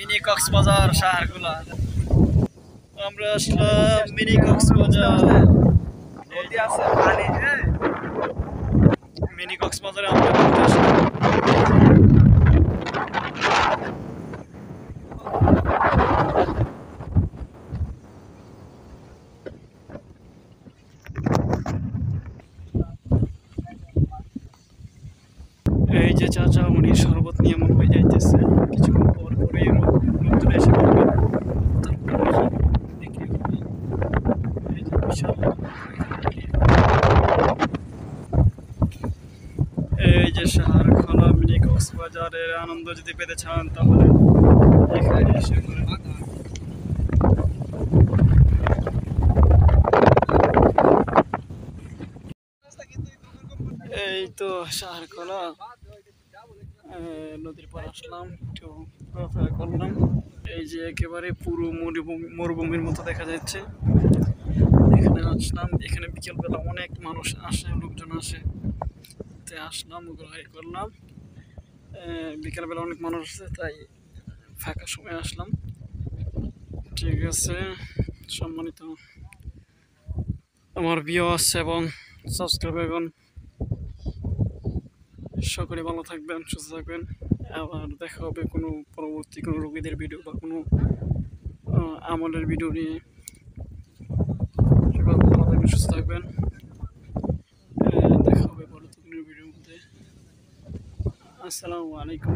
Mini Cox's Bazar শাহরগুলা। আমরা আসলাম mini Cox's Bazar. নদী আছে পানি মিনি কক্সবাজারে আমরা ঘুরতে আসলাম। এই যে চাচা উনি শরবত নিয়ে মনে হয়ে যাইতেছে, কিছুক্ষণ পর পরে লোকজন এসে পড়বে। দেখি এই যে বিশাল, এই যে শাহরখোলা মিনি কক্সবাজারের আনন্দ যদি পেতে চান তাহলে এখানে এসে ঘুরে। এই তো শাহরখোলা নদীর পর আসলাম, একটু ঘোরাফেরা করলাম। এই যে একেবারে পুরো মরুভূমির মতো দেখা যাচ্ছে। এখানে আসলাম, এখানে বিকেলবেলা অনেক মানুষ আসে, লোকজন আসে, তাই আসলাম ঘোরাঘুরি করলাম। বিকেলবেলা অনেক মানুষ আসে তাই ফাঁকা সময় আসলাম। ঠিক আছে, সম্মানিত আমার ভিউয়ার্স এবং সাবস্ক্রাইবার, সকলে ভালো থাকবেন, সুস্থ থাকবেন। আবার দেখা হবে কোনো পরবর্তী কোনো রোগীদের ভিডিও বা কোনো আমলের ভিডিও নিয়ে। সকলে ভালো থাকবেন, সুস্থ থাকবেন। দেখা হবে পরবর্তী কোনো ভিডিওর মধ্যে। আসসালামু আলাইকুম।